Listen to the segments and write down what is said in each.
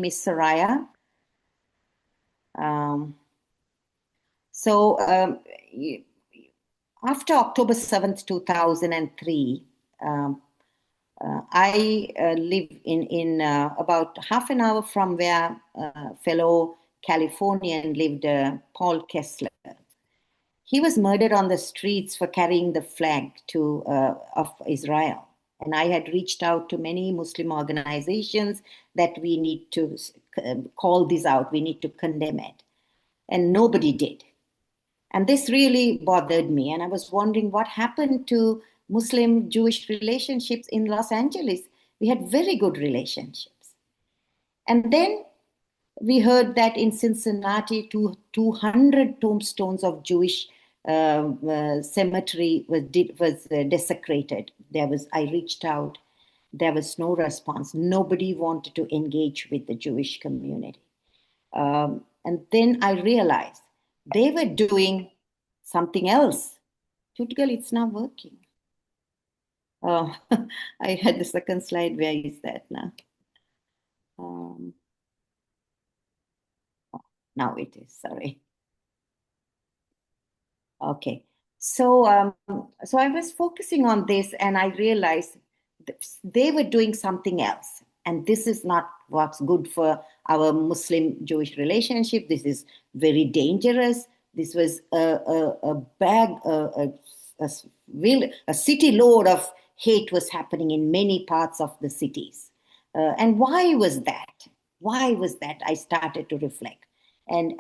is Soraya. After October 7th, 2003, I live in about half an hour from where fellow Californian lived, Paul Kessler. He was murdered on the streets for carrying the flag of Israel. And I had reached out to many Muslim organizations that we need to call this out, we need to condemn it. And nobody did. And this really bothered me. And I was wondering what happened to Muslim-Jewish relationships in Los Angeles. We had very good relationships. And then we heard that in Cincinnati, 200 tombstones of Jewish cemetery was desecrated. I reached out. There was no response. Nobody wanted to engage with the Jewish community. And then I realized they were doing something else. Typically, it's not working. Oh, I had the second slide. Where is that now? Now it is, sorry. Okay, so I was focusing on this and I realized they were doing something else. And this is not what's good for our Muslim-Jewish relationship. This is very dangerous. This was a city load of hate was happening in many parts of the cities. And why was that? Why was that? I started to reflect. And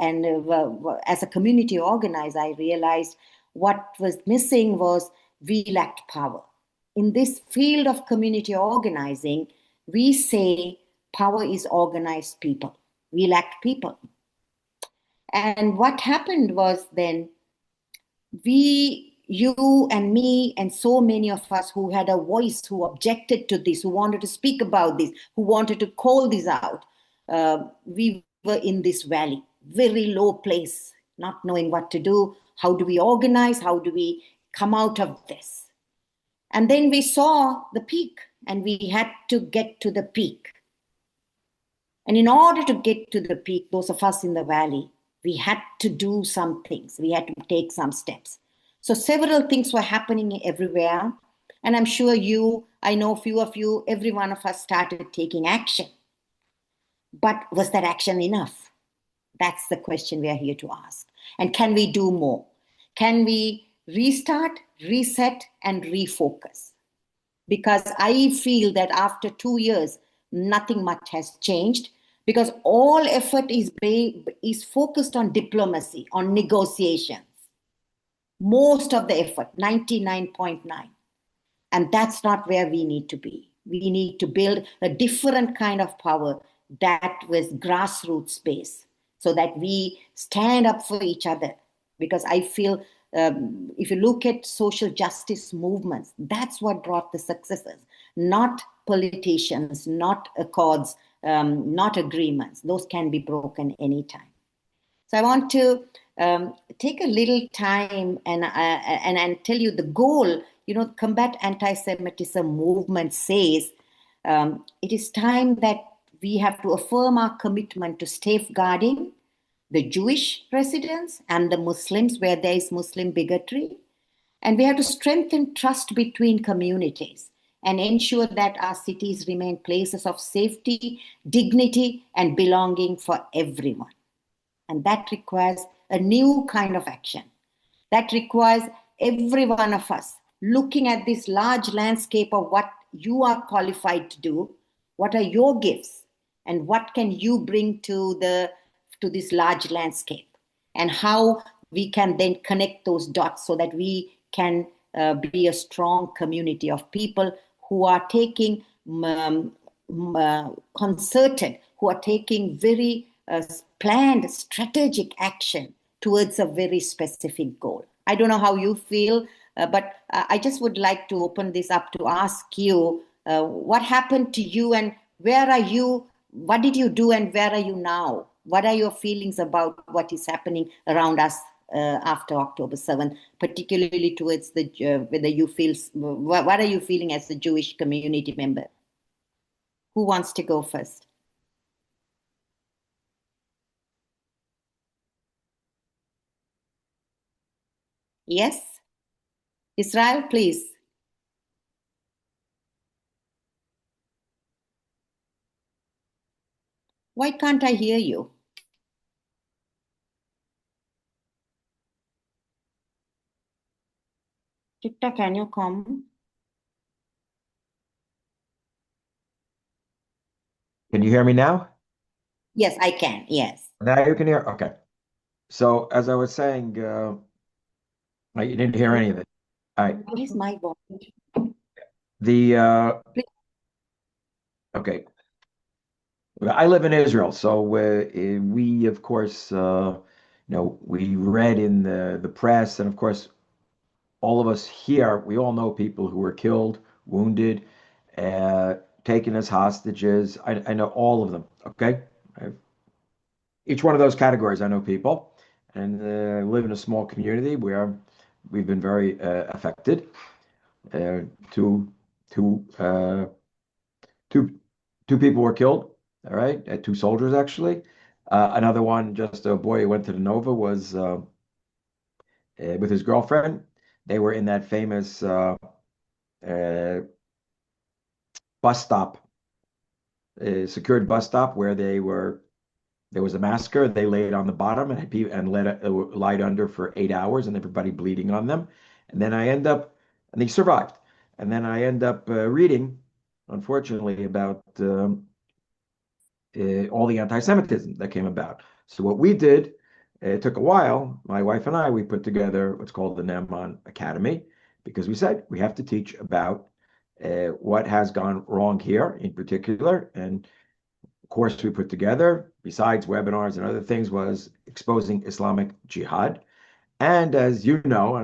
as a community organizer, I realized what was missing was we lacked power. In this field of community organizing, we say power is organized people. We lacked people. And what happened was then you and me and so many of us who had a voice, who objected to this, who wanted to speak about this, who wanted to call this out, we were in this valley, very low place, not knowing what to do. How do we organize? How do we come out of this? And then we saw the peak and we had to get to the peak. And in order to get to the peak, those of us in the valley, we had to do some things. We had to take some steps. So several things were happening everywhere. And I'm sure I know a few of you, every one of us started taking action. But was that action enough? That's the question we are here to ask. And can we do more? Can we restart, reset, and refocus? Because I feel that after 2 years, nothing much has changed, because all effort is focused on diplomacy, on negotiations. Most of the effort, 99.9. And that's not where we need to be. We need to build a different kind of power that was grassroots based, so that we stand up for each other. Because I feel if you look at social justice movements, that's what brought the successes, not politicians, not accords, not agreements. Those can be broken anytime. So I want to take a little time and tell you the goal. Combat anti-Semitism movement says it is time that we have to affirm our commitment to safeguarding the Jewish residents and the Muslims where there is Muslim bigotry. And we have to strengthen trust between communities and ensure that our cities remain places of safety, dignity, and belonging for everyone. And that requires a new kind of action. That requires every one of us looking at this large landscape of what you are qualified to do, what are your gifts, and what can you bring to this large landscape, and how we can then connect those dots so that we can be a strong community of people who are taking concerted, who are taking very planned strategic action towards a very specific goal. I don't know how you feel, but I just would like to open this up to ask you what happened to you and where are you? What did you do and where are you now? What are your feelings about what is happening around us after October 7th, particularly towards whether you feel, what are you feeling as a Jewish community member? Who wants to go first? Yes, Israel, please. Why can't I hear you? Chitta, can you come? Can you hear me now? Yes, I can. Yes. Now you can hear. Okay. So as I was saying, you didn't hear any of it. All right. Where is my voice? The okay. I live in Israel, so we of course we read in the press, and of course all of us here, we all know people who were killed, wounded, uh, taken as hostages. I know all of them. Okay. I, each one of those categories, I know people, and live in a small community where we've been very affected. Uh, two, two, uh, two, two people were killed. All right, two soldiers actually. Another one, just a boy who went to the Nova, was with his girlfriend. They were in that famous uh, bus stop, secured bus stop, where there was a massacre. They laid on the bottom and lied under for 8 hours, and everybody bleeding on them. And then and they survived. And then I end up reading, unfortunately, about all the anti-Semitism that came about. So what we did, it took a while. My wife and I, we put together what's called the Neman Academy, because we said we have to teach about what has gone wrong here in particular. And course we put together, besides webinars and other things, was exposing Islamic jihad. And as you know,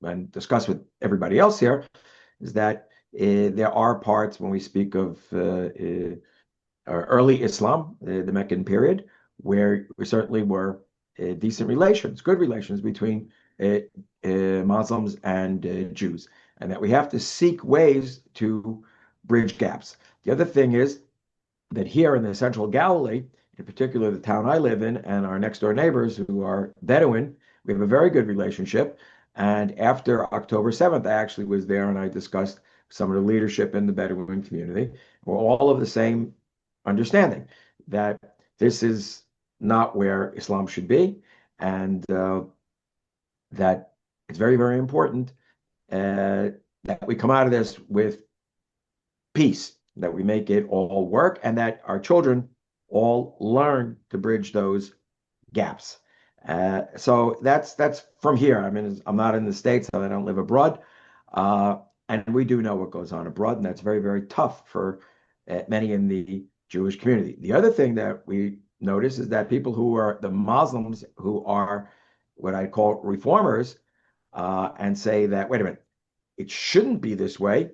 and discuss with everybody else here, is that there are parts when we speak of early Islam, the Meccan period, where we certainly were decent relations, good relations between Muslims and Jews, and that we have to seek ways to bridge gaps. The other thing is that here in the central Galilee, in particular the town I live in, and our next door neighbors who are Bedouin, we have a very good relationship. And after October 7th, I actually was there and I discussed some of the leadership in the Bedouin community. We're all of the same understanding that this is not where Islam should be, and that it's very, very important that we come out of this with peace, that we make it all work, and that our children all learn to bridge those gaps. So that's from here. I mean, I'm not in the States, so I don't live abroad. Uh, and we do know what goes on abroad, and that's very, very tough for many in the Jewish community. The other thing that we notice is that people who are the Muslims who are what I call reformers and say that, wait a minute, it shouldn't be this way,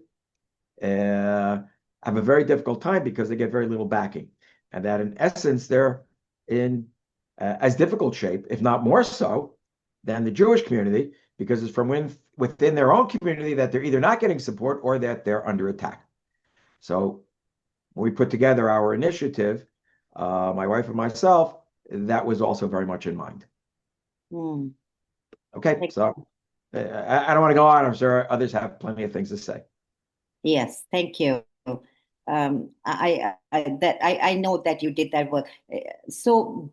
have a very difficult time because they get very little backing. And that in essence, they're in as difficult shape, if not more so, than the Jewish community, because it's from within their own community that they're either not getting support or that they're under attack. So when we put together our initiative, my wife and myself, that was also very much in mind. Mm. Okay, so I don't want to go on. I'm sure others have plenty of things to say. Yes, thank you. I know that you did that work. So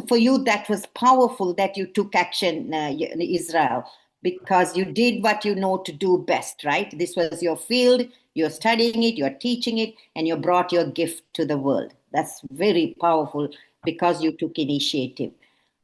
for you, that was powerful that you took action in Israel, because you did what you know to do best, right? This was your field. You're studying it, you're teaching it, and you brought your gift to the world. That's very powerful because you took initiative.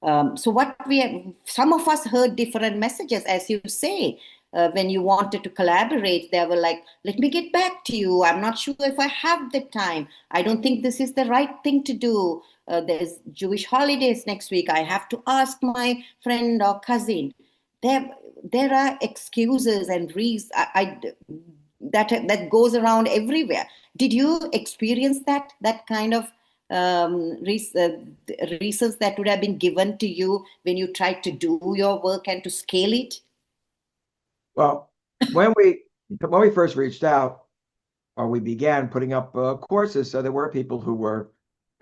So what we have, some of us heard different messages, as you say. When you wanted to collaborate, they were like, let me get back to you. I'm not sure if I have the time. I don't think this is the right thing to do. There's Jewish holidays next week. I have to ask my friend or cousin. There, there are excuses and reasons that goes around everywhere. Did you experience that kind of reasons that would have been given to you when you tried to do your work and to scale it? Well, when we first reached out, or we began putting up courses, so there were people who were,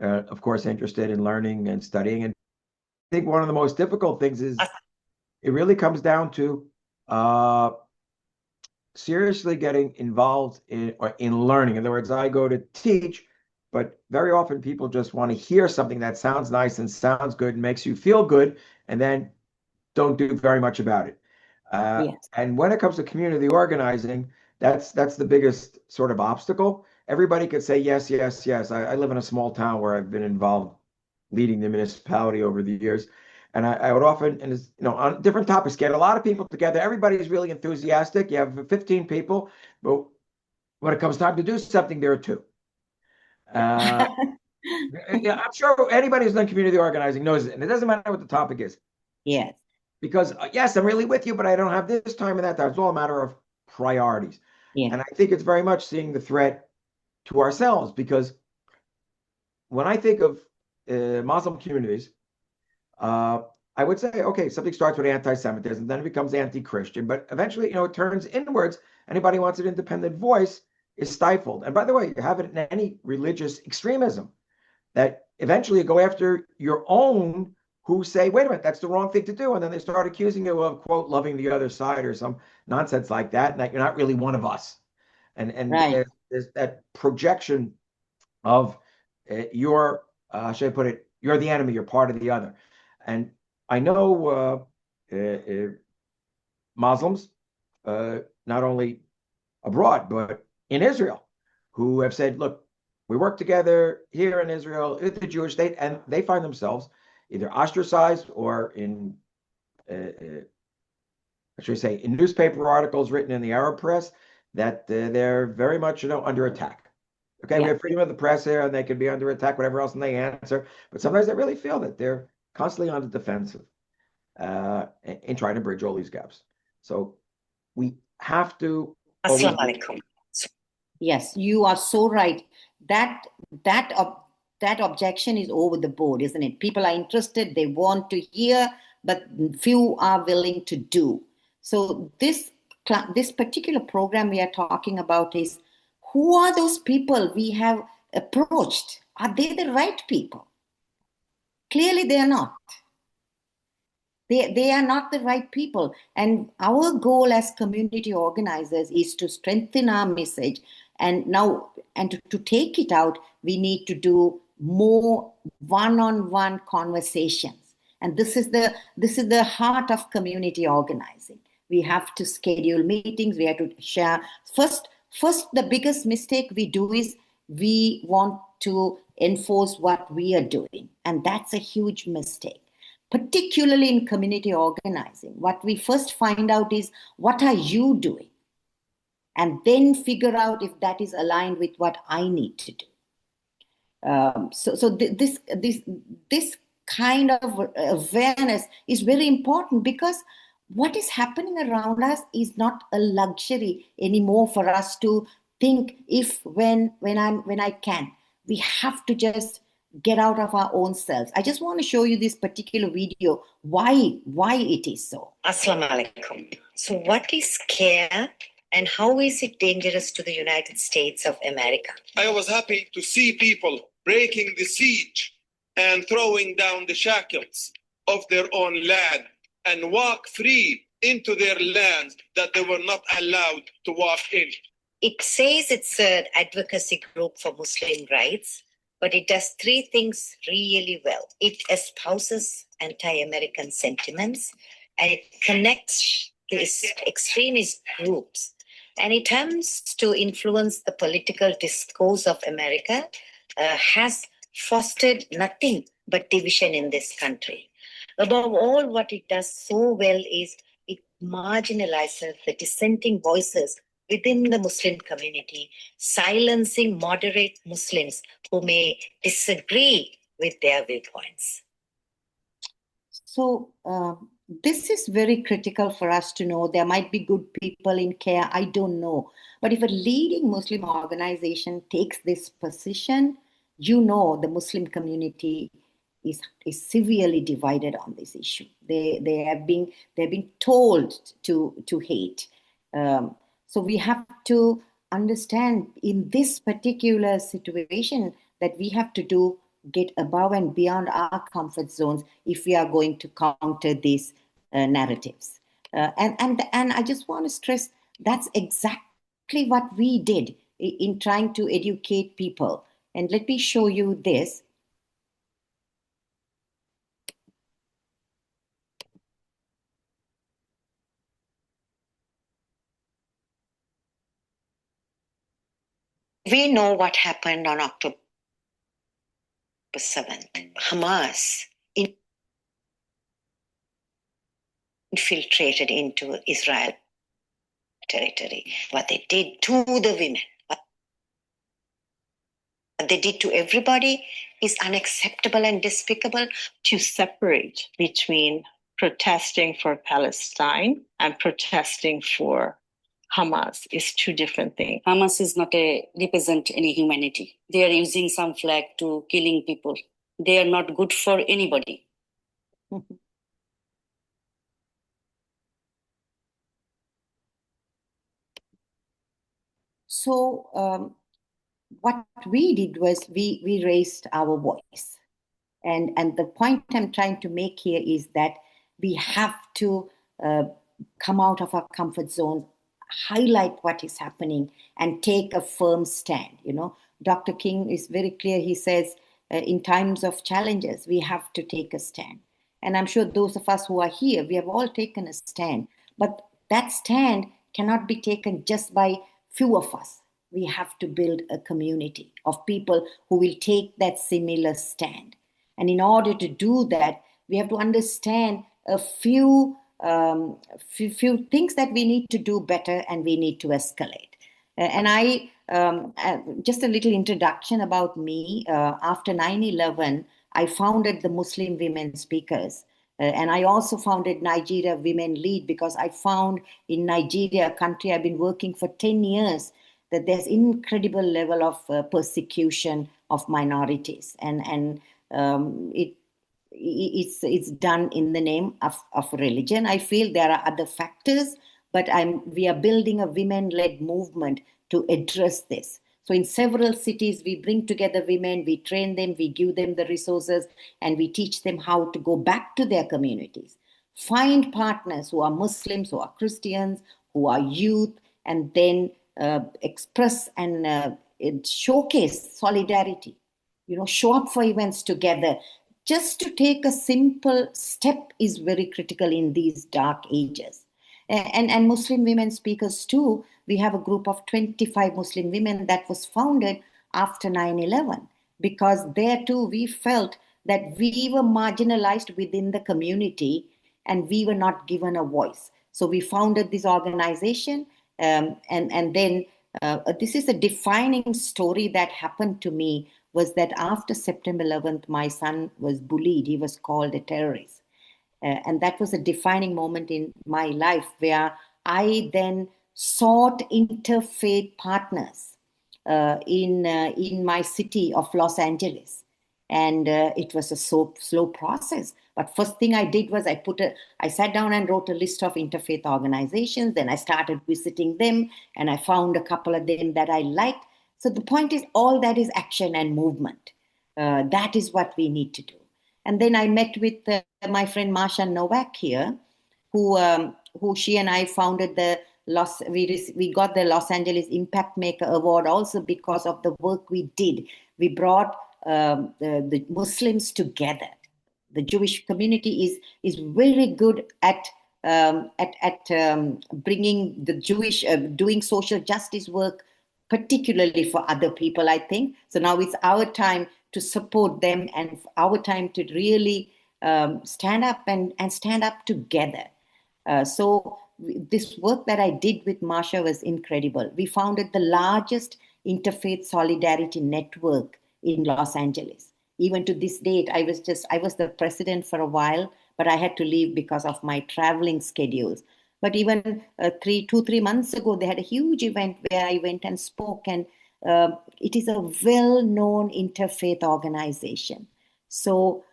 of course, interested in learning and studying. And I think one of the most difficult things it really comes down to seriously getting involved in learning. In other words, I go to teach, but very often people just want to hear something that sounds nice and sounds good and makes you feel good, and then don't do very much about it. Yes. And when it comes to community organizing, that's the biggest sort of obstacle. Everybody could say yes, yes, yes. I live in a small town where I've been involved leading the municipality over the years. And I would often, and on different topics, get a lot of people together. Everybody's really enthusiastic. You have 15 people, but when it comes time to do something, there are two. Yeah, I'm sure anybody who's done community organizing knows it, and it doesn't matter what the topic is. Yes. Because yes, I'm really with you, but I don't have this time and that time. It's all a matter of priorities. Yeah. And I think it's very much seeing the threat to ourselves, because when I think of Muslim communities, I would say, okay, something starts with anti-Semitism, then it becomes anti-Christian, but eventually, it turns inwards. Anybody who wants an independent voice is stifled. And by the way, you have it in any religious extremism, that eventually you go after your own who say, wait a minute, that's the wrong thing to do. And then they start accusing you of, quote, loving the other side or some nonsense like that, and that you're not really one of us. And Right. there's that projection of should I put it, you're the enemy, you're part of the other. And I know Muslims, not only abroad, but in Israel, who have said, look, we work together here in Israel, in the Jewish state, and they find themselves either ostracized or in, in newspaper articles written in the Arab press, that they're very much, under attack. Okay, we Yeah. have freedom of the press here, and they can be under attack, whatever else, and they answer. But sometimes they really feel that they're constantly on the defensive in trying to bridge all these gaps. So we have to always. Assalamu alaikum. Yes, you are so right. That objection is over the board, isn't it? People are interested, they want to hear, but few are willing to do. So this particular program we are talking about is, who are those people we have approached? Are they the right people? Clearly they are not. They are not the right people. And our goal as community organizers is to strengthen our message. And now, to take it out, we need to do more one-on-one conversations. And this is the heart of community organizing. We have to schedule meetings. We have to share. First, the biggest mistake we do is we want to enforce what we are doing. And that's a huge mistake, particularly in community organizing. What we first find out is, what are you doing? And then figure out if that is aligned with what I need to do. This kind of awareness is very important, because what is happening around us is not a luxury anymore for us to think when I can. We have to just get out of our own selves. I just want to show you this particular video, why it is so. Assalamu alaikum. So what is care, and how is it dangerous to the United States of America? I was happy to see people breaking the siege and throwing down the shackles of their own land and walk free into their lands that they were not allowed to walk in. It says it's an advocacy group for Muslim rights, but it does three things really well. It espouses anti-American sentiments, and it connects these extremist groups, and it attempts to influence the political discourse of America, has fostered nothing but division in this country. Above all, what it does so well is it marginalizes the dissenting voices within the Muslim community, silencing moderate Muslims who may disagree with their viewpoints. So this is very critical for us to know. There might be good people in care, I don't know. But if a leading Muslim organization takes this position, the Muslim community is severely divided on this issue. They have been told to hate. So we have to understand, in this particular situation, that we have to get above and beyond our comfort zones if we are going to counter this narratives. And I just want to stress that's exactly what we did in trying to educate people. And let me show you this. We know what happened on October 7th. Hamas infiltrated into Israel territory. What they did to the women, what they did to everybody is unacceptable and despicable. To separate between protesting for Palestine and protesting for Hamas is two different things. Hamas is not represent any humanity. They are using some flag to killing people. They are not good for anybody. So what we did was we raised our voice. And the point I'm trying to make here is that we have to come out of our comfort zone, highlight what is happening, and take a firm stand. You know, Dr. King is very clear. He says, in times of challenges, we have to take a stand. And I'm sure those of us who are here, we have all taken a stand. But that stand cannot be taken just by few of us. We have to build a community of people who will take that similar stand. And in order to do that, we have to understand a few things that we need to do better and we need to escalate. And I just a little introduction about me. After 9/11, I founded the Muslim Women Speakers. And I also founded Nigeria Women Lead because I found in Nigeria, a country I've been working for 10 years, that there's incredible level of persecution of minorities. And it's done in the name of religion. I feel there are other factors, but we are building a women-led movement to address this. So in several cities, we bring together women, we train them, we give them the resources, and we teach them how to go back to their communities. Find partners who are Muslims, who are Christians, who are youth, and then express and showcase solidarity. You know, show up for events together. Just to take a simple step is very critical in these dark ages. And Muslim women speakers too, we have a group of 25 Muslim women that was founded after 9/11, because there too we felt that we were marginalized within the community and we were not given a voice. So we founded this organization, and then this is a defining story that happened to me, was that after September 11th, my son was bullied. He was called a terrorist. And that was a defining moment in my life where I then sought interfaith partners in my city of Los Angeles. And it was a slow process. But first thing I did was I sat down and wrote a list of interfaith organizations. Then I started visiting them, and I found a couple of them that I liked. So the point is, all that is action and movement. That is what we need to do. And then I met with my friend Marsha Novak here, who she and I founded we got the Los Angeles Impact Maker Award also because of the work we did. We brought the Muslims together. The Jewish community is very good at bringing the Jewish, doing social justice work, particularly for other people, I think. So now it's our time to support them and our time to really stand up and stand up together. So this work that I did with Marsha was incredible. We founded the largest interfaith solidarity network in Los Angeles. Even to this date, I was the president for a while, but I had to leave because of my traveling schedules. But even 3 months ago, they had a huge event where I went and spoke, and it is a well-known interfaith organization. So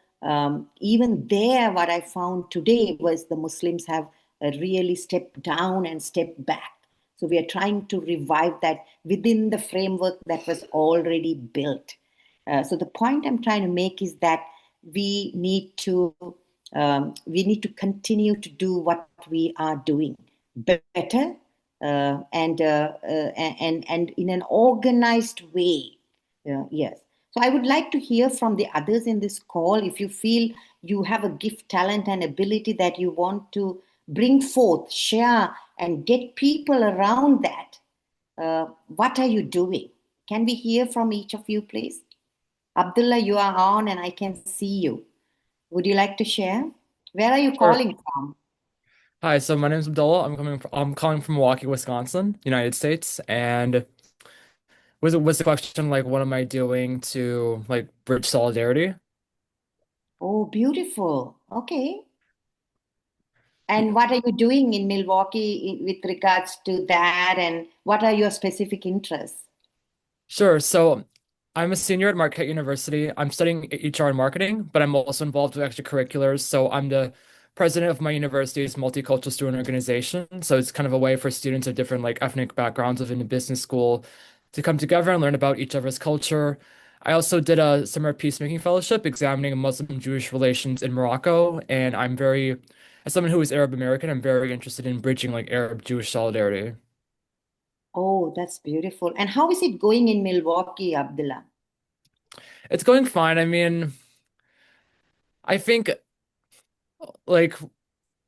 even there, what I found today was the Muslims have really stepped down and stepped back. So we are trying to revive that within the framework that was already built. So the point I'm trying to make is that we need to we need to continue to do what we are doing better and in an organized way. Yes. So I would like to hear from the others in this call. If you feel you have a gift, talent, and ability that you want to bring forth, share, and get people around that, what are you doing? Can we hear from each of you, please? Abdullah, you are on and I can see you. Would you like to share? Where are you Sure. calling from? Hi, so my name is Abdullah. I'm calling from Milwaukee, Wisconsin, United States. And was the question like what am I doing to like bridge solidarity? Oh, beautiful. Okay. And what are you doing in Milwaukee with regards to that? And what are your specific interests? Sure. So I'm a senior at Marquette University. I'm studying HR and marketing, but I'm also involved with extracurriculars. So I'm the president of my university's multicultural student organization. So it's kind of a way for students of different like ethnic backgrounds within the business school to come together and learn about each other's culture. I also did a summer peacemaking fellowship examining Muslim-Jewish relations in Morocco, and as someone who is Arab American, I'm very interested in bridging like Arab-Jewish solidarity. Oh, that's beautiful. And how is it going in Milwaukee, Abdullah? It's going fine. I mean, I think like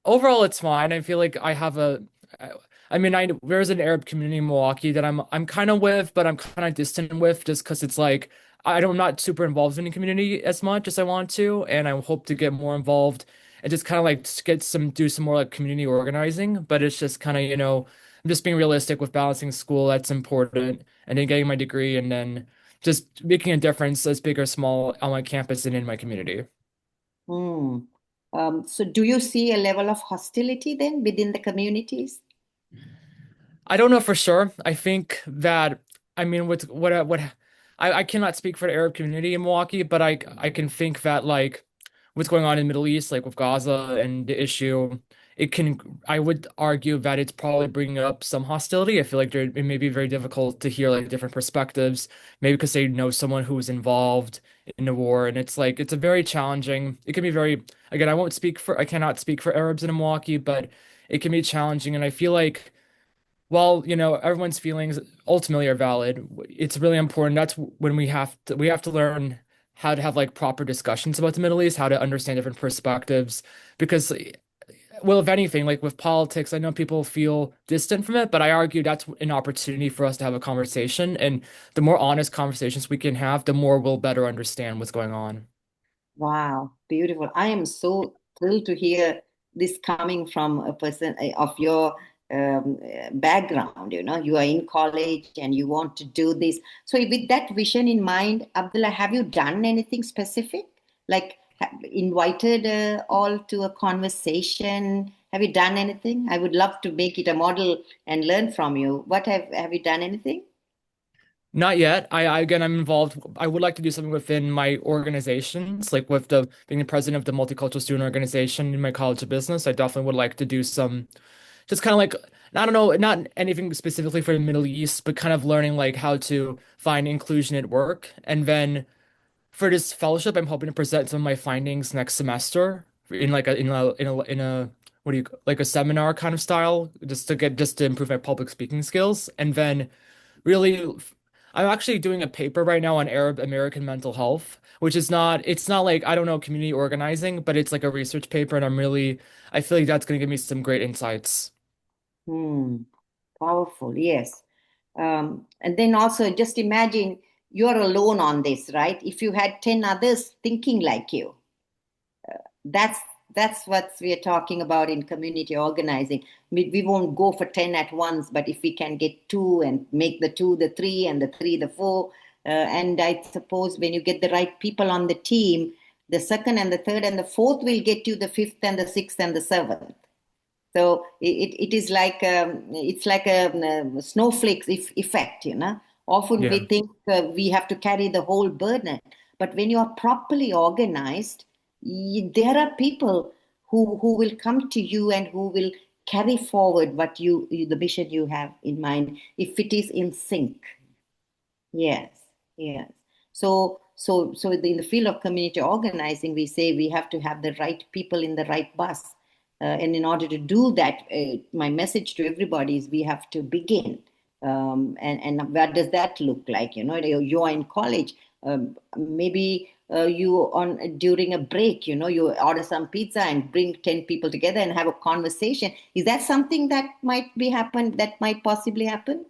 overall it's fine. I feel like I mean, there's an Arab community in Milwaukee that I'm kind of with, but I'm kind of distant with just because it's like I'm not super involved in the community as much as I want to, and I hope to get more involved and just kind of like do some more like community organizing. But it's just kind of, I'm just being realistic with balancing school, that's important, and then getting my degree, and then just making a difference as big or small on my campus and in my community. Hmm. So do you see a level of hostility then within the communities? I don't know for sure. I think that I mean with what I cannot speak for the Arab community in Milwaukee, but I can think that like what's going on in the Middle East, like with Gaza and the issue, I would argue that it's probably bringing up some hostility. I feel like it may be very difficult to hear like different perspectives, maybe because they know someone who was involved in the war, and it's like it's a very challenging. It can be very again. I cannot speak for Arabs in Milwaukee, but it can be challenging, and I feel like. Well, everyone's feelings ultimately are valid. It's really important. That's when we have to learn how to have like proper discussions about the Middle East, how to understand different perspectives. Because, well, if anything, like with politics, I know people feel distant from it, but I argue that's an opportunity for us to have a conversation. And the more honest conversations we can have, the more we'll better understand what's going on. Wow, beautiful. I am so thrilled to hear this coming from a person of your background. You are in college and you want to do this. So, with that vision in mind, Abdullah, have you done anything specific? Like invited all to a conversation? Have you done anything? I would love to make it a model and learn from you. What have you done anything? Not yet. Again, I'm involved. I would like to do something within my organizations, like with the being the president of the multicultural student organization in my college of business. I definitely would like to do some, just kind of like, I don't know, not anything specifically for the Middle East, but kind of learning like how to find inclusion at work. And then for this fellowship, I'm hoping to present some of my findings next semester in like a what do you like a seminar kind of style, just to improve my public speaking skills. And then really I'm actually doing a paper right now on Arab American mental health, which it's not like I don't know community organizing, but it's like a research paper, and I feel like that's going to give me some great insights. Hmm. Powerful, yes. And then also just imagine you're alone on this, right? If you had 10 others thinking like you, that's that's what we are talking about in community organizing. We won't go for 10 at once, but if we can get two and make the two the three and the three the four, and I suppose when you get the right people on the team, the second and the third and the fourth will get you the fifth and the sixth and the seventh. So it is like it's like a snowflakes effect, Often Yeah. we think we have to carry the whole burden, but when you are properly organized, there are people who will come to you and who will carry forward the mission you have in mind if it is in sync. Yes, yes. So so in the field of community organizing, we say we have to have the right people in the right bus. And in order to do that, my message to everybody is we have to begin. And what does that look like? You're in college, maybe you during a break, you order some pizza and bring 10 people together and have a conversation. Is that something that might possibly happen?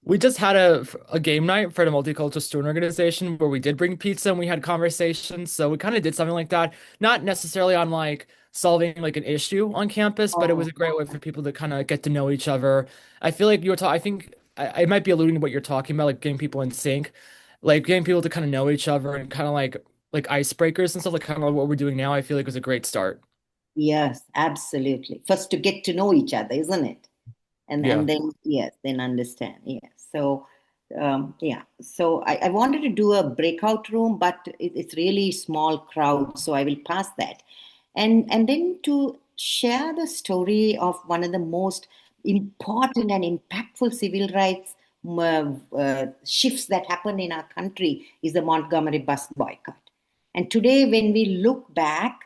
We just had a game night for the multicultural student organization where we did bring pizza and we had conversations. So we kind of did something like that. Not necessarily on like solving like an issue on campus, but it was a great way for people to kind of get to know each other. I feel like you were talking, I think I might be alluding to what you're talking about, like getting people in sync, like getting people to kind of know each other and kind of like icebreakers and stuff, like kind of what we're doing now. I feel like was a great start. Yes, absolutely. First to get to know each other, isn't it? And Yeah. then yes, then understand. Yes. So yeah. So I wanted to do a breakout room, but it's really small crowd, so I will pass that. And then to share the story of one of the most important and impactful civil rights shifts that happened in our country is the Montgomery bus boycott. And today, when we look back,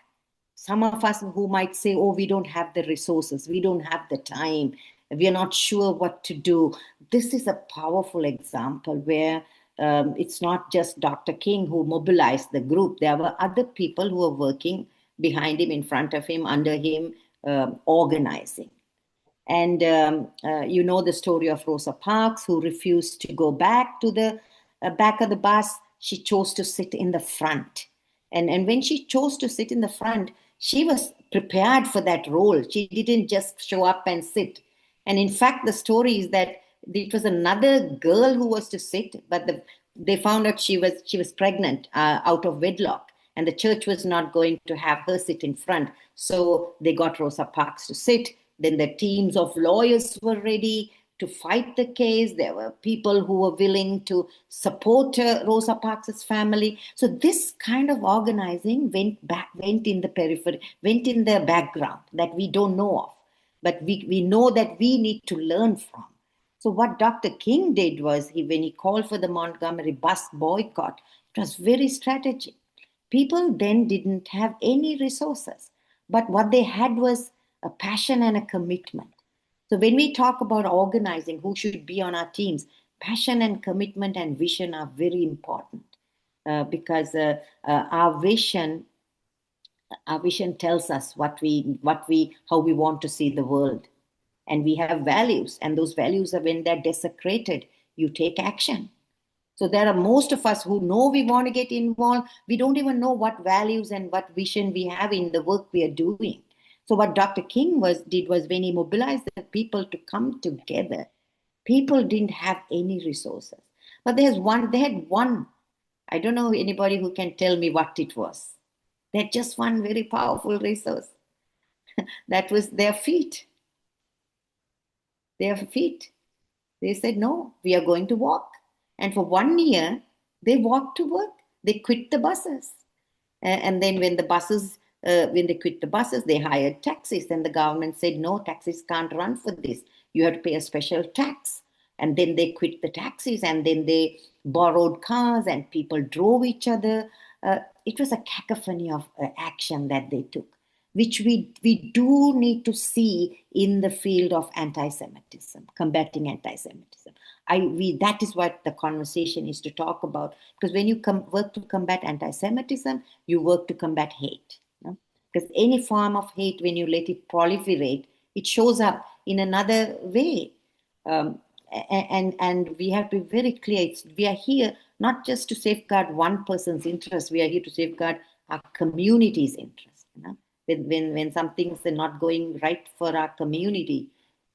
some of us who might say, oh, we don't have the resources, we don't have the time, we are not sure what to do. This is a powerful example where it's not just Dr. King who mobilized the group. There were other people who were working behind him, in front of him, under him, organizing. And you know the story of Rosa Parks, who refused to go back to the back of the bus. She chose to sit in the front. And when she chose to sit in the front, she was prepared for that role. She didn't just show up and sit. And in fact, the story is that it was another girl who was to sit, but they found out she was pregnant out of wedlock, and the church was not going to have her sit in front. So they got Rosa Parks to sit. Then the teams of lawyers were ready to fight the case. There were people who were willing to support Rosa Parks' family. So this kind of organizing went in the periphery, went in the background that we don't know of, but we know that we need to learn from. So what Dr. King did was, when he called for the Montgomery bus boycott, it was very strategic. People then didn't have any resources, but what they had was a passion and a commitment. So when we talk about organizing, who should be on our teams, passion and commitment and vision are very important because our vision tells us how we want to see the world. And we have values, and those values are, when they're desecrated, you take action. So there are most of us who know we want to get involved. We don't even know what values and what vision we have in the work we are doing. So what Dr. King did was, when he mobilized the people to come together, people didn't have any resources. But they had one. I don't know anybody who can tell me what it was. They had just one very powerful resource. That was their feet. Their feet. They said, no, we are going to walk. And for 1 year, they walked to work. They quit the buses. And then when they quit the buses, they hired taxis. And the government said, no, taxis can't run for this. You have to pay a special tax. And then they quit the taxis, and then they borrowed cars, and people drove each other. It was a cacophony of action that they took, which we do need to see in the field of anti-Semitism, combating anti-Semitism. That is what the conversation is to talk about. Because when you work to combat anti-Semitism, you work to combat hate. Because any form of hate, when you let it proliferate, it shows up in another way. And we have to be very clear. We are here not just to safeguard one person's interest. We are here to safeguard our community's interest. When some things are not going right for our community,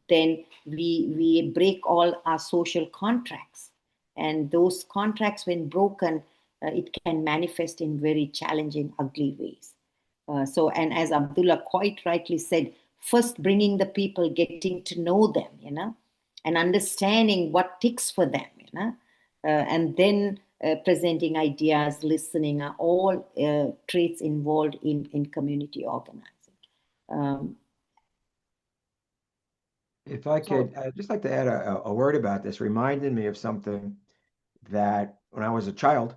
then we break all our social contracts. And those contracts, when broken, it can manifest in very challenging, ugly ways. And as Abdullah quite rightly said, first bringing the people, getting to know them, and understanding what ticks for them, and then presenting ideas, listening, are all traits involved in community organizing. If I could, I'd just like to add a word about this. Reminded me of something that when I was a child,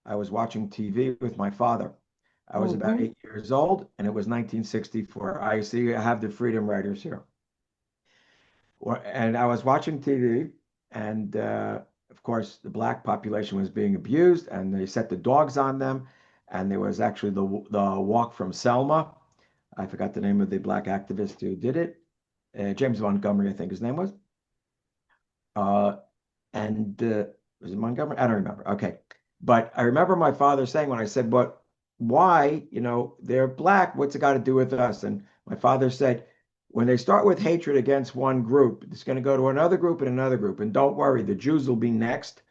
I was watching TV with my father. I was about Mhm. 8 years old, and it was 1964. I have the Freedom Riders here. And I was watching TV, and of course, the black population was being abused, and they set the dogs on them. And there was actually the walk from Selma. I forgot the name of the black activist who did it. James Montgomery, I think his name was. Uh, and was it Montgomery? I don't remember. Okay. But I remember my father saying when I said, "But why? They're black. What's it got to do with us?" And my father said, when they start with hatred against one group, it's going to go to another group and another group. And don't worry, the Jews will be next,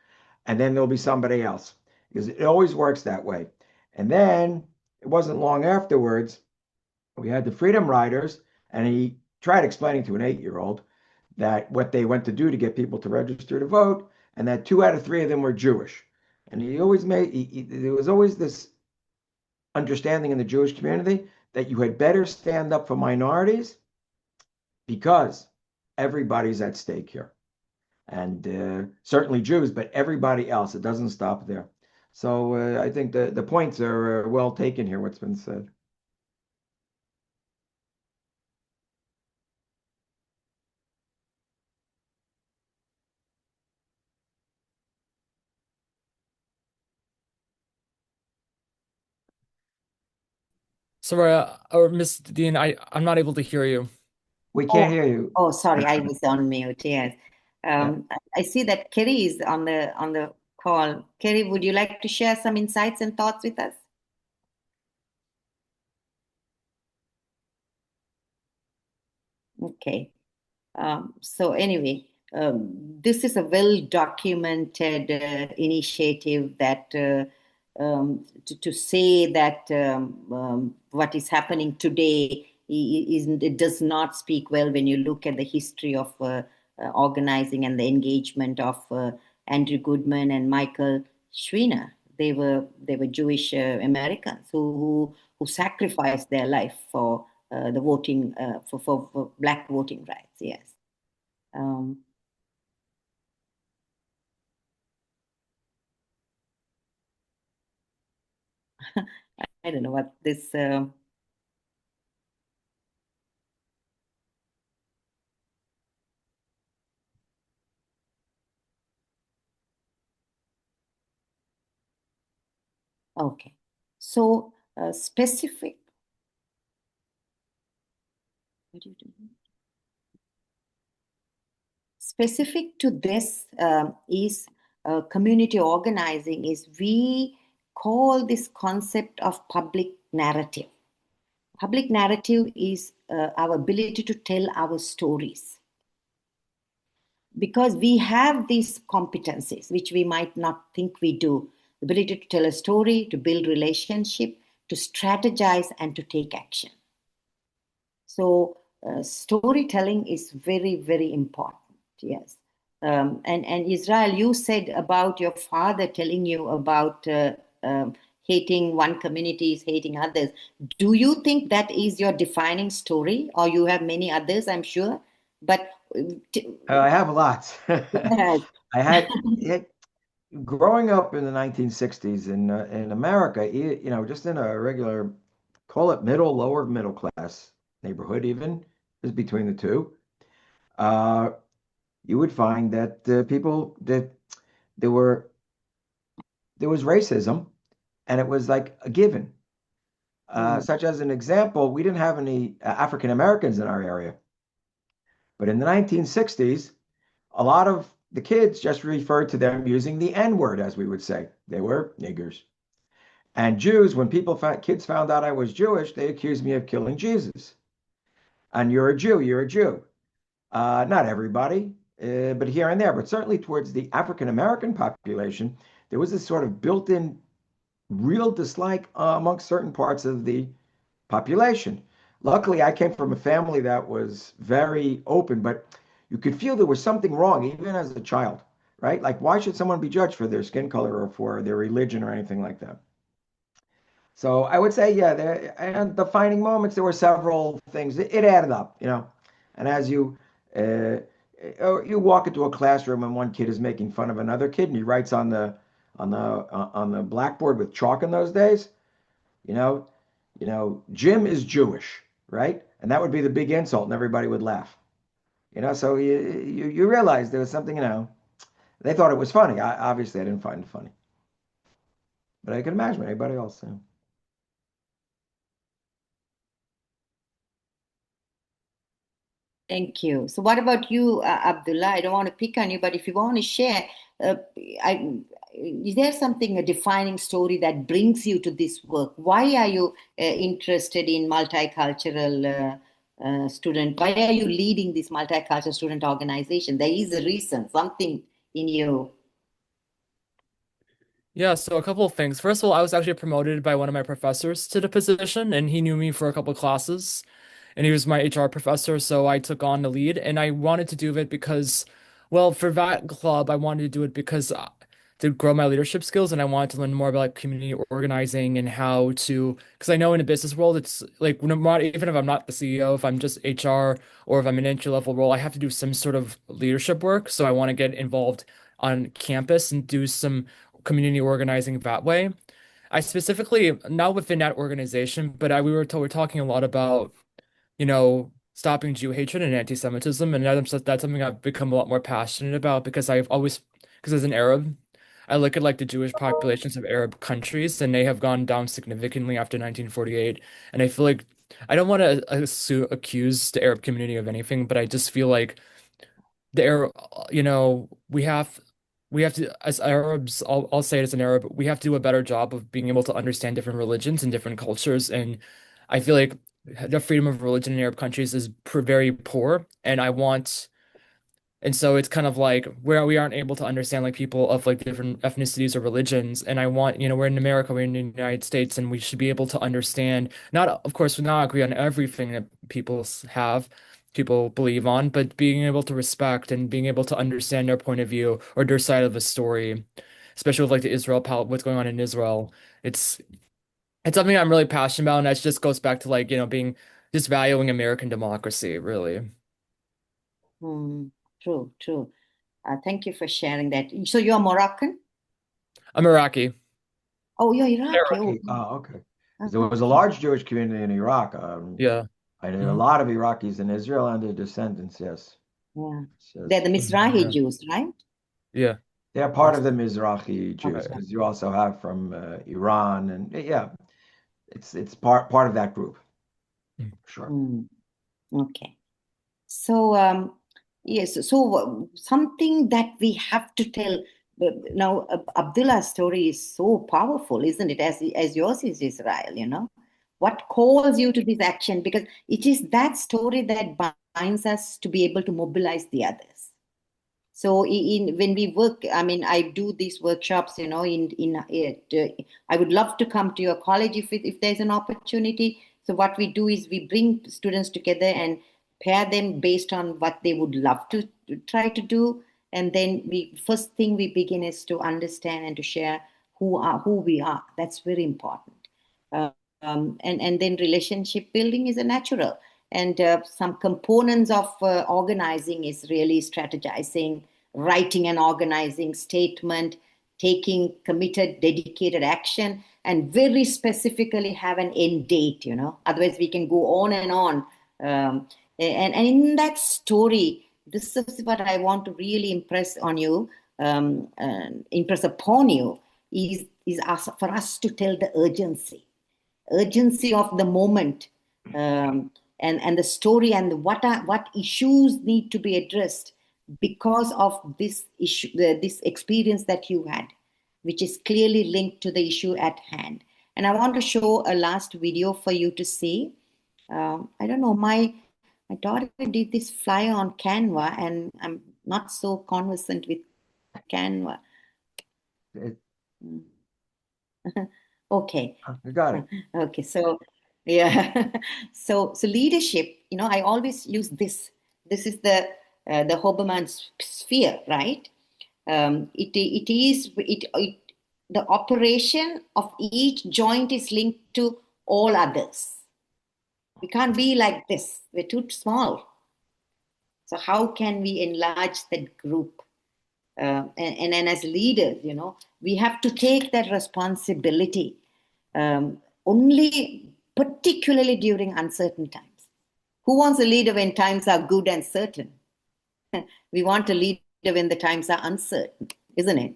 and then there'll be somebody else, because it always works that way. And then it wasn't long afterwards, we had the Freedom Riders, and he tried explaining to an 8-year-old that what they went to do to get people to register to vote, and that 2 out of 3 of them were Jewish. And there was always this understanding in the Jewish community that you had better stand up for minorities because everybody's at stake here. And certainly Jews, but everybody else. It doesn't stop there. So I think the points are well taken here, what's been said. Soraya or Miss Deen, I'm not able to hear you. We Oh, can't hear you. oh, sorry, I was on mute. Yes. Yeah. I see that Kerry is on the call. Kerry, would you like to share some insights and thoughts with us? Okay. So anyway, this is a well-documented initiative that to say that what is happening today it does not speak well when you look at the history of organizing and the engagement of Andrew Goodman and Michael Schwiener. They were Jewish Americans who sacrificed their life for the voting for black voting rights. Yes. Um, I don't know what this. Okay. So specific. What do you do? Specific to this is community organizing. Is we call this concept of public narrative. Public narrative is our ability to tell our stories. Because we have these competencies, which we might not think we do, the ability to tell a story, to build relationship, to strategize, and to take action. So storytelling is very, very important. Yes. And Israel, you said about your father telling you about hating one community is hating others. Do you think that is your defining story, or you have many others? I'm sure, but I have lots. yes. I had it growing up in the 1960s in America, just in a regular, call it lower middle class neighborhood, even is between the two. Uh, you would find that people that there were there was racism, and it was like a given. Such as an example, we didn't have any African Americans in our area, but in the 1960s, a lot of the kids just referred to them using the N word, as we would say. They were niggers. And Jews, when kids found out I was Jewish, they accused me of killing Jesus. And you're a Jew, you're a Jew. Not everybody, but here and there. But certainly towards the African American population, there was this sort of built-in real dislike amongst certain parts of the population. Luckily, I came from a family that was very open, but you could feel there was something wrong even as a child, right? Like, why should someone be judged for their skin color or for their religion or anything like that? So I would say, yeah, and defining moments, there were several things. It added up. And as you walk into a classroom and one kid is making fun of another kid, and he writes on on the blackboard with chalk in those days, you know, Jim is Jewish, right? And that would be the big insult, and everybody would laugh. So you realize there was something, they thought it was funny. Obviously, I didn't find it funny, but I can imagine anybody else. Thank you. So what about you, Abdullah? I don't want to pick on you, but if you want to share, uh, is there something, a defining story that brings you to this work? Why are you interested in multicultural student? Why are you leading this multicultural student organization? There is a reason, something in you. Yeah, so a couple of things. First of all, I was actually promoted by one of my professors to the position, and he knew me for a couple of classes, and he was my HR professor, so I took on the lead, and I wanted to do it because, well, for that club, I wanted to do it because to grow my leadership skills, and I wanted to learn more about like community organizing and how to, because I know in the business world, it's like no matter, even if I'm not the CEO, if I'm just HR or if I'm an entry level role, I have to do some sort of leadership work. So I want to get involved on campus and do some community organizing that way. I specifically, not within that organization, but we were talking a lot about, stopping Jew hatred and anti-Semitism, and that's something I've become a lot more passionate about because because as an Arab, I look at like the Jewish populations of Arab countries, and they have gone down significantly after 1948, and I feel like I don't want to accuse the Arab community of anything, but I just feel like the Arab, we have to, as Arabs, I'll say it as an Arab, we have to do a better job of being able to understand different religions and different cultures. And I feel like the freedom of religion in Arab countries is very poor. And so it's kind of like where we aren't able to understand like people of like different ethnicities or religions. And we're in America, we're in the United States, and we should be able to understand, not, of course, we not agree on everything that people believe on, but being able to respect and being able to understand their point of view or their side of the story, especially with like what's going on in Israel. It's it's something I'm really passionate about, and that just goes back to like, being just valuing American democracy, really. Hmm, true, true. Thank you for sharing that. So you're Moroccan? I'm Iraqi. Oh, you're Iraqi. Oh, Iraqi. Oh, okay. 'Cause there was a okay. large Jewish community in Iraq. Yeah. I know a Mhm. lot of Iraqis in Israel and their descendants, yes. Yeah. They're Yes. the Mizrahi Yeah. Jews, right? Yeah. They're part of the Mizrahi Jews Okay. because you also have from Iran and yeah, it's part of that group. Sure. Mm, okay. So, yes, so something that we have to tell now, Abdullah's story is so powerful, isn't it? As yours is Israel. What calls you to this action? Because it is that story that binds us to be able to mobilize the others. So when we work, I mean, I do these workshops, in it. I would love to come to your college if there's an opportunity. So what we do is we bring students together and pair them based on what they would love to try to do, and then first thing we begin is to understand and to share who we are. That's very important. And then relationship building is a natural. And some components of organizing is really strategizing, writing an organizing statement, taking committed, dedicated action, and very specifically have an end date. Otherwise, we can go on and on. And in that story, this is what I want to really impress on you, impress upon you, is for us to tell the urgency of the moment, and the story, and what issues need to be addressed because of this issue, this experience that you had, which is clearly linked to the issue at hand. And I want to show a last video for you to see. I don't know, my daughter did this flyer on Canva, and I'm not so conversant with Canva. It, Okay. you got it. Okay, so yeah, so leadership. I always use this. This is the Hoberman sphere, right? The operation of each joint is linked to all others. We can't be like this. We're too small. So how can we enlarge that group? And as leaders, we have to take that responsibility, only particularly during uncertain times. Who wants a leader when times are good and certain? We want a leader when the times are uncertain, isn't it?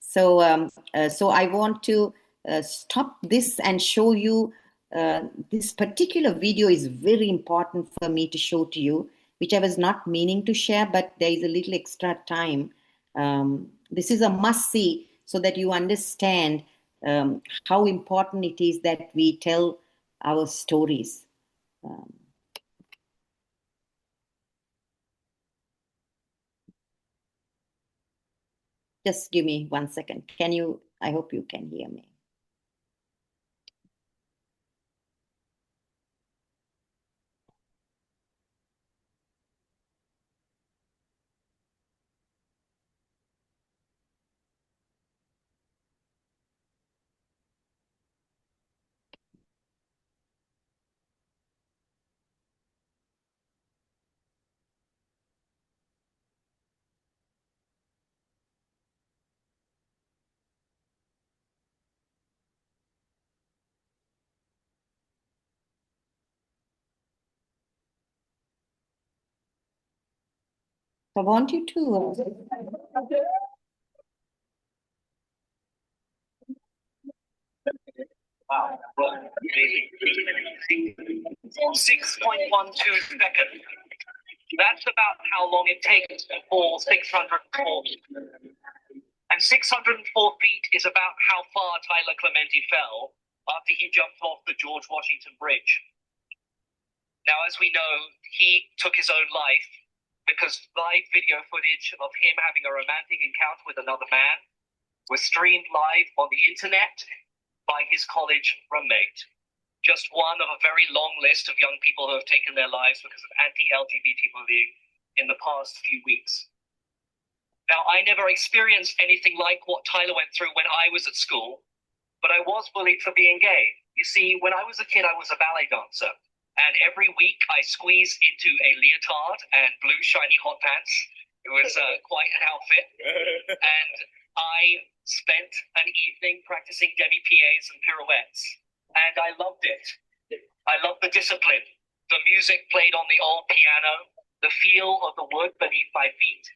So I want to stop this and show you this particular video is very important for me to show to you, which I was not meaning to share, but there is a little extra time. This is a must-see so that you understand how important it is that we tell our stories. Just give me 1 second. I hope you can hear me. I want you to. 6.12 seconds. That's about how long it takes to fall 604 feet. And 604 feet is about how far Tyler Clementi fell after he jumped off the George Washington Bridge. Now, as we know, he took his own life because live video footage of him having a romantic encounter with another man was streamed live on the internet by his college roommate. Just one of a very long list of young people who have taken their lives because of anti-LGBT bullying in the past few weeks. Now, I never experienced anything like what Tyler went through when I was at school, but I was bullied for being gay. You see, when I was a kid, I was a ballet dancer, and every week I squeezed into a leotard and blue shiny hot pants. It was quite an outfit, and I spent an evening practicing demi-pieds and pirouettes. And I loved it. I loved the discipline. The music played on the old piano, the feel of the wood beneath my feet.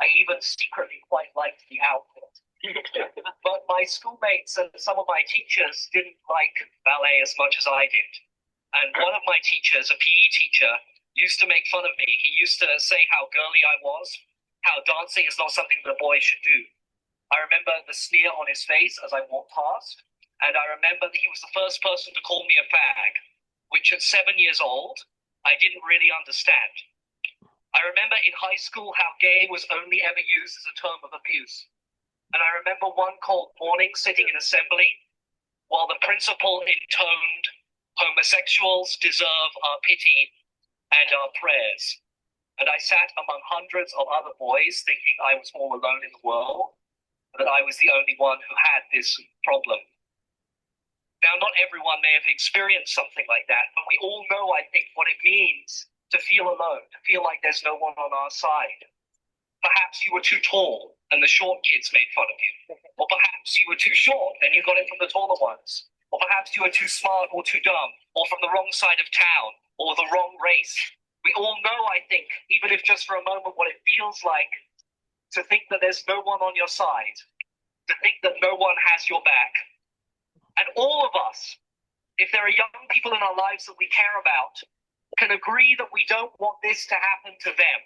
I even secretly quite liked the outfit. But my schoolmates and some of my teachers didn't like ballet as much as I did. And one of my teachers, a PE teacher, used to make fun of me. He used to say how girly I was, how dancing is not something that a boy should do. I remember the sneer on his face as I walked past. And I remember that he was the first person to call me a fag, which at 7 years old, I didn't really understand. I remember in high school how gay was only ever used as a term of abuse. And I remember one cold morning sitting in assembly while the principal intoned, "Homosexuals deserve our pity and our prayers." And I sat among hundreds of other boys thinking I was all alone in the world, that I was the only one who had this problem. Now, not everyone may have experienced something like that, but we all know, I think, what it means to feel alone, to feel like there's no one on our side. Perhaps you were too tall and the short kids made fun of you. Or perhaps you were too short and you got it from the taller ones. Or perhaps you were too smart or too dumb, or from the wrong side of town, or the wrong race. We all know, I think, even if just for a moment, what it feels like to think that there's no one on your side, to think that no one has your back. And all of us, if there are young people in our lives that we care about, can agree that we don't want this to happen to them.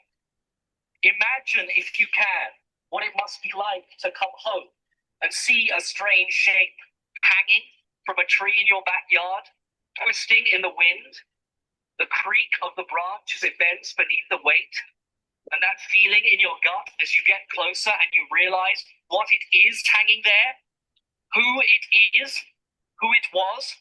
Imagine, if you can, what it must be like to come home and see a strange shape hanging from a tree in your backyard, twisting in the wind, the creak of the branch as it bends beneath the weight, and that feeling in your gut as you get closer and you realize what it is hanging there, who it is, who it was,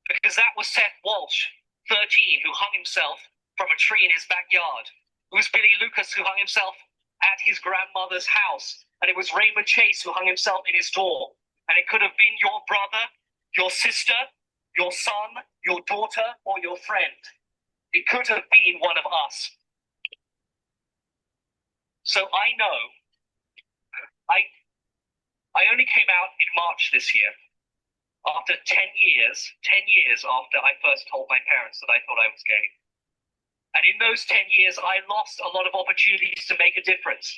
because that was Seth Walsh, 13, who hung himself from a tree in his backyard. It was Billy Lucas who hung himself at his grandmother's house, and it was Raymond Chase who hung himself in his door. And it could have been your brother, your sister, your son, your daughter, or your friend. It could have been one of us. So I know I only came out in March this year, after 10 years after I first told my parents that I thought I was gay. And in those 10 years, I lost a lot of opportunities to make a difference.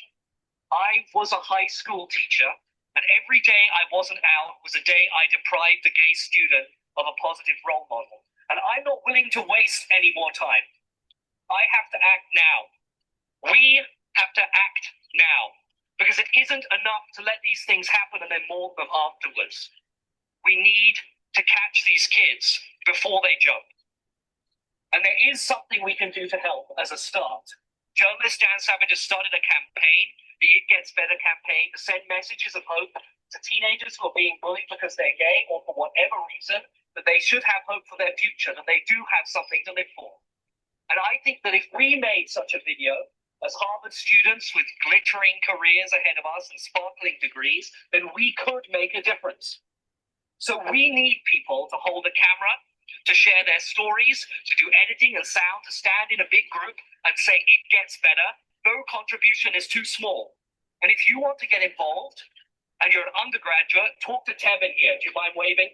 I was a high school teacher, and every day I wasn't out was a day I deprived the gay student of a positive role model. And I'm not willing to waste any more time. I have to act now. We have to act now, because it isn't enough to let these things happen and then mourn them afterwards. We need to catch these kids before they jump. And there is something we can do to help as a start. Journalist Dan Savage has started a campaign, the It Gets Better campaign, to send messages of hope to teenagers who are being bullied because they're gay or for whatever reason, that they should have hope for their future, that they do have something to live for. And I think that if we made such a video as Harvard students with glittering careers ahead of us and sparkling degrees, then we could make a difference. So we need people to hold a camera, to share their stories, to do editing and sound, to stand in a big group and say it gets better. No contribution is too small. And if you want to get involved and you're an undergraduate, talk to Tevin here. Do you mind waving?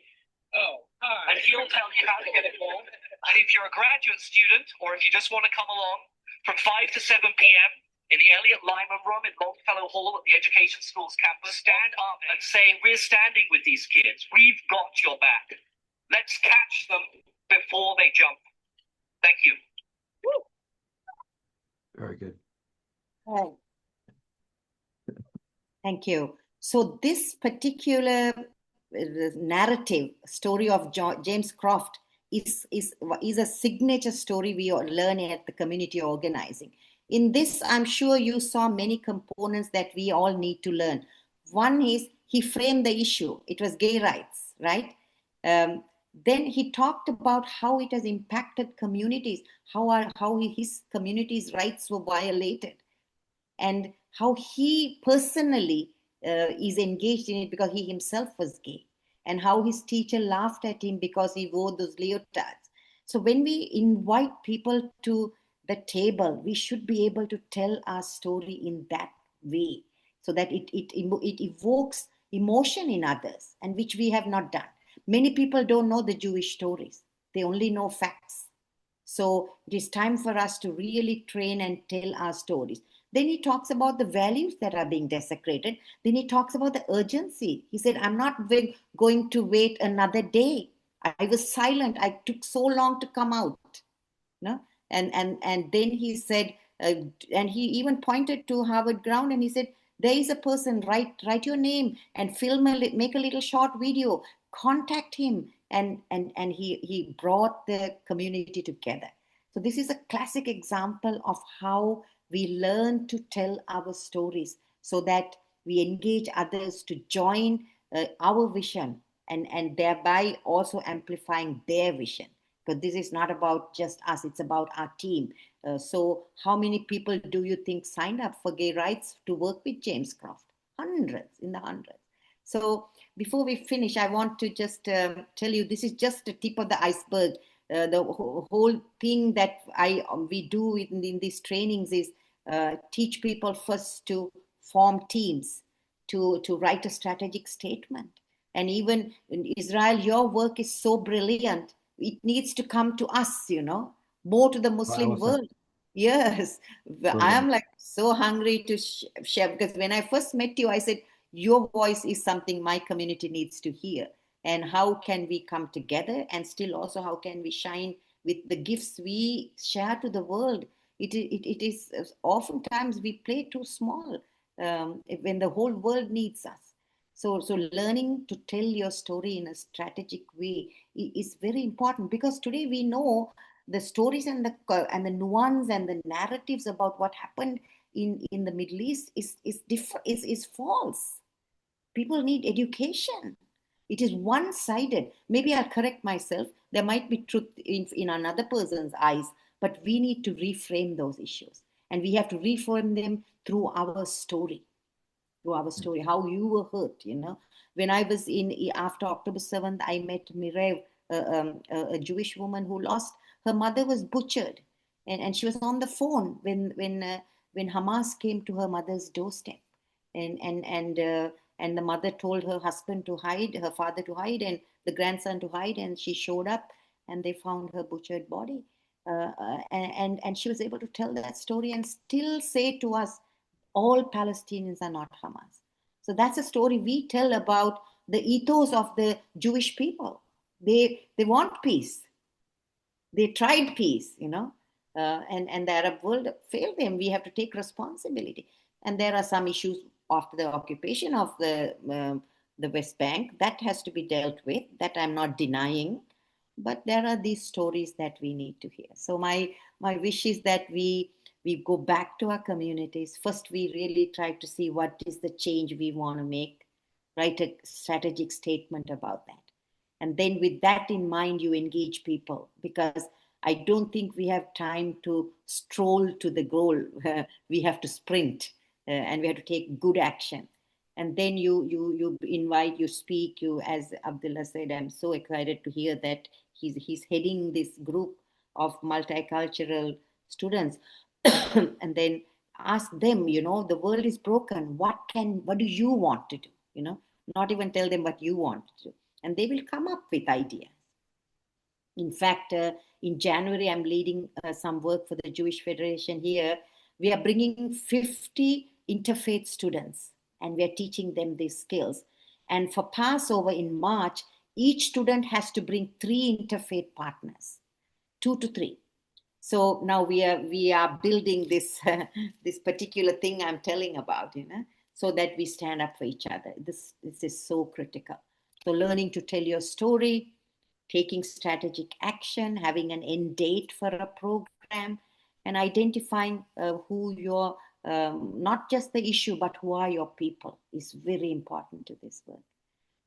Oh, hi. And he'll tell you how to get involved. And if you're a graduate student, or if you just want to come along, from 5 to 7 p.m. in the Elliott Lyman Room in Longfellow Hall at the Education Schools campus, stand up and say, we're standing with these kids. We've got your back. Let's catch them before they jump. Thank you. Very good. Oh. Thank you. So this particular narrative story of James Croft is a signature story we are learning at the community organizing. In this, I'm sure you saw many components that we all need to learn. One is he framed the issue. It was gay rights, right? Then he talked about how it has impacted communities, how his community's rights were violated, and how he personally is engaged in it because he himself was gay, and how his teacher laughed at him because he wore those leotards. So when we invite people to the table, we should be able to tell our story in that way, so that it evokes emotion in others, and which we have not done. Many people don't know the Jewish stories. They only know facts. So it is time for us to really train and tell our stories. Then he talks about the values that are being desecrated. Then he talks about the urgency. He said, I'm not going to wait another day. I was silent. I took so long to come out. No? And then he said, and he even pointed to Harvard Ground, and he said, there is a person, write your name and make a little short video, contact him. And he brought the community together. So this is a classic example of how we learn to tell our stories, so that we engage others to join our vision, and thereby also amplifying their vision. Because this is not about just us, it's about our team. So how many people do you think signed up for gay rights to work with James Croft? Hundreds, in the hundreds. So before we finish, I want to just tell you, this is just the tip of the iceberg. The whole thing that we do in these trainings is teach people first to form teams, to write a strategic statement. And even in Israel, your work is so brilliant. It needs to come to us, more to the Muslim world. Yes, I am like so hungry to share, because when I first met you, I said, your voice is something my community needs to hear. And how can we come together, and still also how can we shine with the gifts we share to the world? It is oftentimes we play too small when the whole world needs us. So learning to tell your story in a strategic way is very important, because today we know the stories and the nuance and the narratives about what happened in the Middle East is false. People need education. It is one-sided. Maybe I'll correct myself. There might be truth in another person's eyes, but we need to reframe those issues. And we have to reframe them through our story. How you were hurt, When I was after October 7th, I met Mirev, a Jewish woman who lost, her mother was butchered. And she was on the phone when Hamas came to her mother's doorstep. and the mother told her husband to hide, her father to hide, and the grandson to hide, and she showed up, and they found her butchered body. And she was able to tell that story and still say to us, all Palestinians are not Hamas. So that's a story we tell about the ethos of the Jewish people. They want peace. They tried peace, and the Arab world failed them. We have to take responsibility. And there are some issues after the occupation of the West Bank that has to be dealt with, that I'm not denying. But there are these stories that we need to hear. So my wish is that we go back to our communities. First, we really try to see what is the change we want to make, write a strategic statement about that. And then with that in mind, you engage people, because I don't think we have time to stroll to the goal. We have to sprint, and we have to take good action. And then you invite, you speak, as Abdullah said, I'm so excited to hear that he's heading this group of multicultural students. And then ask them, the world is broken. What do you want to do? Not even tell them what you want to do. And they will come up with ideas. In fact, in January, I'm leading some work for the Jewish Federation here. We are bringing 50 interfaith students, and we are teaching them these skills. And for Passover in March, each student has to bring 3 interfaith partners, 2 to 3. So now we are building this this particular thing I'm telling about, so that we stand up for each other. This is so critical. So learning to tell your story, taking strategic action, having an end date for a program, and identifying who your, not just the issue, but who are your people is very important to this work.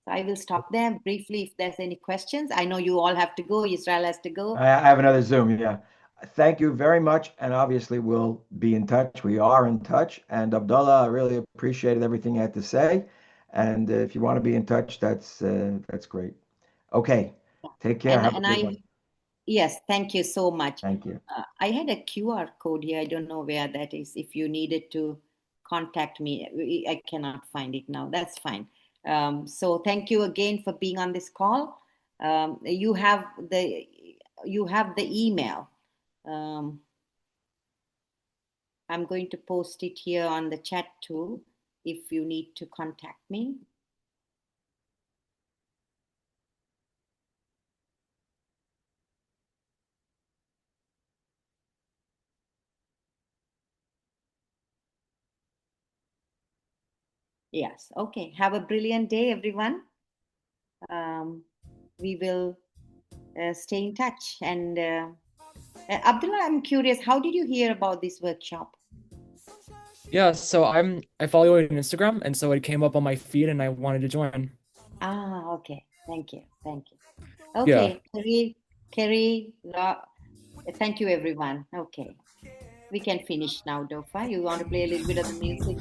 So I will stop there briefly if there's any questions. I know you all have to go. Israel has to go. I have another Zoom, yeah. Thank you very much, and obviously we'll be in touch. We are in touch, and Abdullah, I really appreciated everything you had to say. And if you want to be in touch, that's great. Okay, take care. Have a good one. Yes, thank you so much. Thank you. I had a QR code here. I don't know where that is. If you needed to contact me, I cannot find it now. That's fine. So thank you again for being on this call. You have the email. I'm going to post it here on the chat too, if you need to contact me. Yes, okay. Have a brilliant day, everyone. We will stay in touch. And Abdullah, I'm curious, how did you hear about this workshop? Yeah, so I follow you on Instagram, and so it came up on my feed, and I wanted to join. Ah, okay. Thank you. Okay, yeah. Kerry, thank you, everyone. Okay, we can finish now, Dofa. You want to play a little bit of the music?